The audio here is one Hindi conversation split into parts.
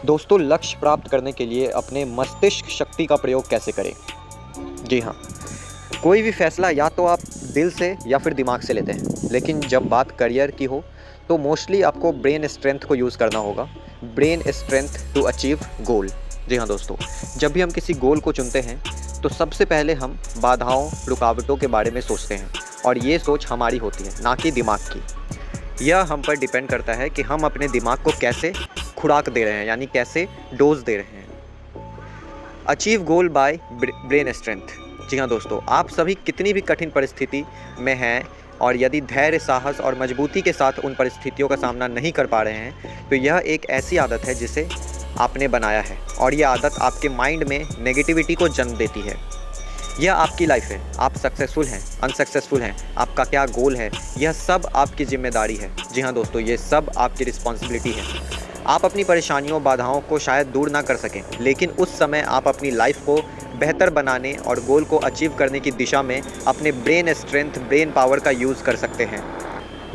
दोस्तों, लक्ष्य प्राप्त करने के लिए अपने मस्तिष्क शक्ति का प्रयोग कैसे करें? जी हाँ, कोई भी फैसला या तो आप दिल से या फिर दिमाग से लेते हैं, लेकिन जब बात करियर की हो तो मोस्टली आपको ब्रेन स्ट्रेंथ को यूज़ करना होगा। ब्रेन स्ट्रेंथ टू अचीव गोल। जी हाँ दोस्तों, जब भी हम किसी गोल को चुनते हैं तो सबसे पहले हम बाधाओं, रुकावटों के बारे में सोचते हैं, और ये सोच हमारी होती है, ना कि दिमाग की। यह हम पर डिपेंड करता है कि हम अपने दिमाग को कैसे खुराक दे रहे हैं, यानी कैसे डोज दे रहे हैं। Achieve goal by brain strength. जी हाँ दोस्तों, आप सभी कितनी भी कठिन परिस्थिति में हैं और यदि धैर्य, साहस और मजबूती के साथ उन परिस्थितियों का सामना नहीं कर पा रहे हैं, तो यह एक ऐसी आदत है जिसे आपने बनाया है, और यह आदत आपके माइंड में नेगेटिविटी को जन्म देती है। यह आपकी लाइफ है। आप सक्सेसफुल हैं, अनसक्सेसफुल हैं, आपका क्या गोल है, यह सब आपकी जिम्मेदारी है। जी हाँ दोस्तों, ये सब आपकी रिस्पॉन्सिबिलिटी है। आप अपनी परेशानियों, बाधाओं को शायद दूर ना कर सकें, लेकिन उस समय आप अपनी लाइफ को बेहतर बनाने और गोल को अचीव करने की दिशा में अपने ब्रेन स्ट्रेंथ, ब्रेन पावर का यूज़ कर सकते हैं।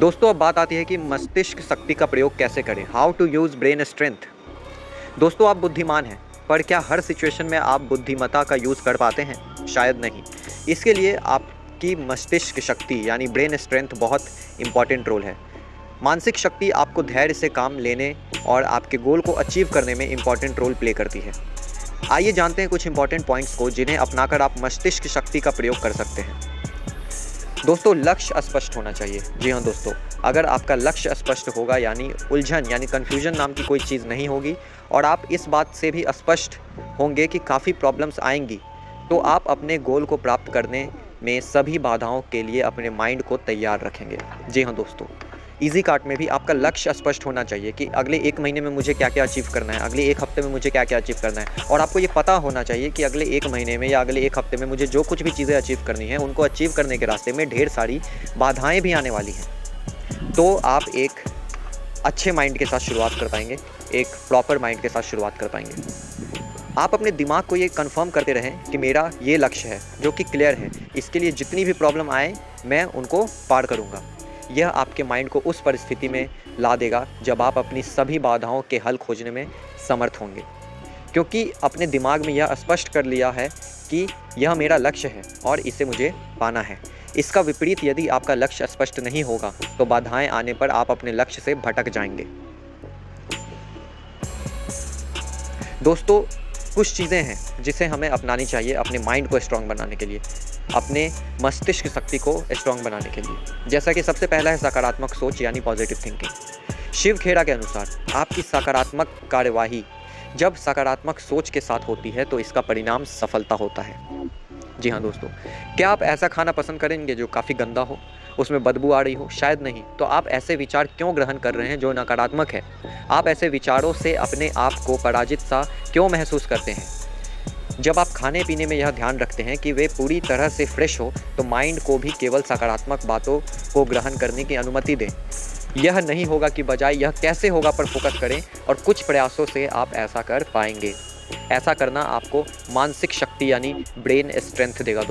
दोस्तों, अब बात आती है कि मस्तिष्क शक्ति का प्रयोग कैसे करें। How to use brain strength. दोस्तों, आप बुद्धिमान हैं, पर क्या हर सिचुएशन में आप बुद्धिमत्ता का यूज़ कर पाते हैं? शायद नहीं। इसके लिए आपकी मस्तिष्क शक्ति यानी ब्रेन स्ट्रेंथ बहुत इम्पॉर्टेंट रोल है। मानसिक शक्ति आपको धैर्य से काम लेने और आपके गोल को अचीव करने में इम्पॉर्टेंट रोल प्ले करती है। आइए जानते हैं कुछ इंपॉर्टेंट पॉइंट्स को जिन्हें अपनाकर आप मस्तिष्क शक्ति का प्रयोग कर सकते हैं। दोस्तों, लक्ष्य स्पष्ट होना चाहिए। जी हाँ दोस्तों, अगर आपका लक्ष्य स्पष्ट होगा, यानी उलझन यानी कन्फ्यूजन नाम की कोई चीज़ नहीं होगी, और आप इस बात से भी स्पष्ट होंगे कि काफ़ी प्रॉब्लम्स आएंगी, तो आप अपने गोल को प्राप्त करने में सभी बाधाओं के लिए अपने माइंड को तैयार रखेंगे। जी हाँ दोस्तों, ईजी कार्ट में भी आपका लक्ष्य स्पष्ट होना चाहिए कि अगले 1 महीने में मुझे क्या क्या अचीव करना है, अगले 1 हफ्ते में मुझे क्या क्या अचीव करना है, और आपको ये पता होना चाहिए कि अगले 1 महीने में या अगले 1 हफ्ते में मुझे जो कुछ भी चीज़ें अचीव करनी है, उनको अचीव करने के रास्ते में ढेर सारी बाधाएं भी आने वाली हैं। तो आप एक अच्छे माइंड के साथ शुरुआत कर पाएंगे, एक प्रॉपर माइंड के साथ शुरुआत कर पाएंगे। आप अपने दिमाग को ये कन्फर्म करते रहें कि मेरा ये लक्ष्य है जो कि क्लियर है, इसके लिए जितनी भी प्रॉब्लम आए मैं उनको पार करूँगा। यह आपके माइंड को उस परिस्थिति में ला देगा जब आप अपनी सभी बाधाओं के हल खोजने में समर्थ होंगे, क्योंकि अपने दिमाग में यह स्पष्ट कर लिया है कि यह मेरा लक्ष्य है और इसे मुझे पाना है। इसका विपरीत, यदि आपका लक्ष्य स्पष्ट नहीं होगा तो बाधाएं आने पर आप अपने लक्ष्य से भटक जाएंगे। दोस्तों, कुछ चीज़ें हैं जिसे हमें अपनानी चाहिए अपने माइंड को स्ट्रांग बनाने के लिए, अपने मस्तिष्क शक्ति को स्ट्रांग बनाने के लिए। जैसा कि सबसे पहला है सकारात्मक सोच यानी पॉजिटिव थिंकिंग। शिव खेरा के अनुसार आपकी सकारात्मक कार्यवाही जब सकारात्मक सोच के साथ होती है तो इसका परिणाम सफलता होता है। जी हाँ दोस्तों, क्या आप ऐसा खाना पसंद करेंगे जो काफ़ी गंदा हो, उसमें बदबू आ रही हो? शायद नहीं। तो आप ऐसे विचार क्यों ग्रहण कर रहे हैं जो नकारात्मक है? आप ऐसे विचारों से अपने आप को पराजित सा क्यों महसूस करते हैं? जब आप खाने पीने में यह ध्यान रखते हैं कि वे पूरी तरह से फ्रेश हो, तो माइंड को भी केवल सकारात्मक बातों को ग्रहण करने की अनुमति दें। यह नहीं होगा कि बजाय यह कैसे होगा पर फोकस करें, और कुछ प्रयासों से आप ऐसा कर पाएंगे। ऐसा करना आपको मानसिक शक्ति यानी ब्रेन स्ट्रेंथ देगा।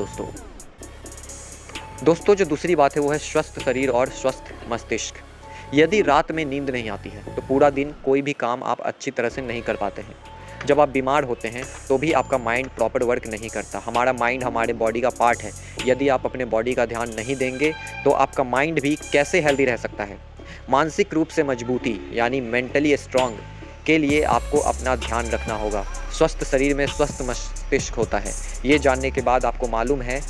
दोस्तों, जो दूसरी बात है वो है स्वस्थ शरीर और स्वस्थ मस्तिष्क। यदि रात में नींद नहीं आती है तो पूरा दिन कोई भी काम आप अच्छी तरह से नहीं कर पाते हैं। जब आप बीमार होते हैं तो भी आपका माइंड प्रॉपर वर्क नहीं करता। हमारा माइंड हमारे बॉडी का पार्ट है। यदि आप अपने बॉडी का ध्यान नहीं देंगे तो आपका माइंड भी कैसे हेल्दी रह सकता है। मानसिक रूप से मजबूती यानी मेंटली स्ट्रांग के लिए आपको अपना ध्यान रखना होगा। स्वस्थ शरीर में स्वस्थ मस्तिष्क होता है। ये जानने के बाद आपको मालूम है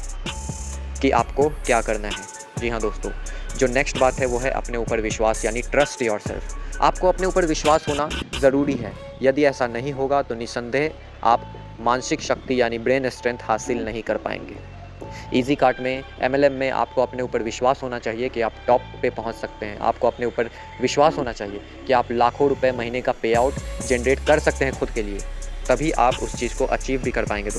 कि आपको क्या करना है। जी हाँ दोस्तों, जो नेक्स्ट बात है वो है अपने ऊपर विश्वास यानी ट्रस्ट योरसेल्फ। आपको अपने ऊपर विश्वास होना ज़रूरी है। यदि ऐसा नहीं होगा तो निस्संदेह आप मानसिक शक्ति यानी ब्रेन स्ट्रेंथ हासिल नहीं कर पाएंगे। इजी कार्ट में, MLM में आपको अपने ऊपर विश्वास होना चाहिए कि आप टॉप पे पहुंच सकते हैं। आपको अपने ऊपर विश्वास होना चाहिए कि आप लाखों रुपए महीने का पे आउट जनरेट कर सकते हैं खुद के लिए। तभी आप उस चीज़ को अचीव भी कर पाएंगे।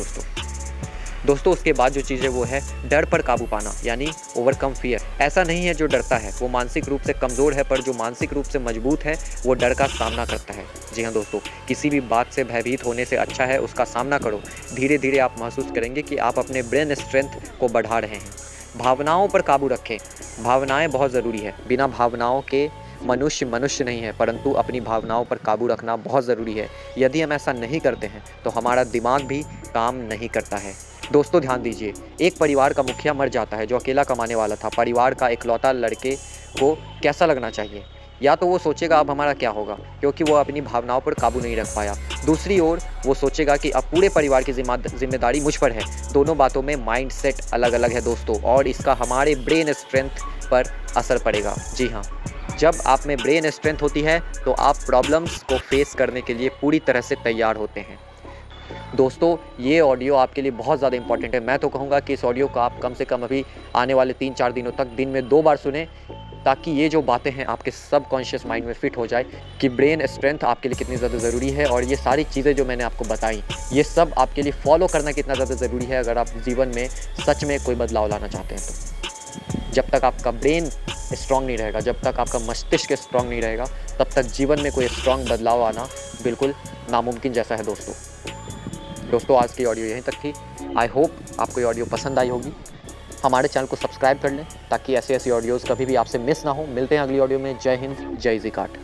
दोस्तों, उसके बाद जो चीज़ है वो है डर पर काबू पाना यानी ओवरकम फियर। ऐसा नहीं है जो डरता है वो मानसिक रूप से कमज़ोर है, पर जो मानसिक रूप से मजबूत है वो डर का सामना करता है। जी हाँ दोस्तों, किसी भी बात से भयभीत होने से अच्छा है उसका सामना करो। धीरे धीरे आप महसूस करेंगे कि आप अपने ब्रेन स्ट्रेंथ को बढ़ा रहे हैं। भावनाओं पर काबू रखें। भावनाएं बहुत ज़रूरी है। बिना भावनाओं के मनुष्य मनुष्य नहीं है, परंतु अपनी भावनाओं पर काबू रखना बहुत ज़रूरी है। यदि हम ऐसा नहीं करते हैं तो हमारा दिमाग भी काम नहीं करता है। दोस्तों ध्यान दीजिए, एक परिवार का मुखिया मर जाता है जो अकेला कमाने वाला था। परिवार का इकलौता लड़के को कैसा लगना चाहिए? या तो वो सोचेगा अब हमारा क्या होगा, क्योंकि वो अपनी भावनाओं पर काबू नहीं रख पाया। दूसरी ओर वो सोचेगा कि अब पूरे परिवार की जिम्मेदारी मुझ पर है। दोनों बातों में माइंडसेट अलग अलग है दोस्तों, और इसका हमारे ब्रेन स्ट्रेंथ पर असर पड़ेगा। जी हाँ, जब आप में ब्रेन स्ट्रेंथ होती है तो आप प्रॉब्लम्स को फेस करने के लिए पूरी तरह से तैयार होते हैं। दोस्तों ये ऑडियो आपके लिए बहुत ज़्यादा इंपॉर्टेंट है। मैं तो कहूँगा कि इस ऑडियो को आप कम से कम अभी आने वाले 3-4 दिनों तक दिन में 2 बार सुने, ताकि ये जो बातें हैं आपके सबकॉन्शियस माइंड में फिट हो जाए कि ब्रेन स्ट्रेंथ आपके लिए कितनी ज़्यादा ज़रूरी है। और ये सारी चीज़ें जो मैंने आपको बताई, ये सब आपके लिए फॉलो करना कितना ज़्यादा ज़रूरी है अगर आप जीवन में सच में कोई बदलाव लाना चाहते हैं तो। जब तक आपका ब्रेन स्ट्रांग नहीं रहेगा, जब तक आपका मस्तिष्क स्ट्रांग नहीं रहेगा, तब तक जीवन में कोई स्ट्रांग बदलाव आना बिल्कुल नामुमकिन जैसा है दोस्तों आज की ऑडियो यहीं तक थी। आई होप आपको ये ऑडियो पसंद आई होगी। हमारे चैनल को सब्सक्राइब कर लें ताकि ऐसी ऑडियोज़ कभी भी आपसे मिस ना हो। मिलते हैं अगली ऑडियो में। जय हिंद, जय ज़िकाट।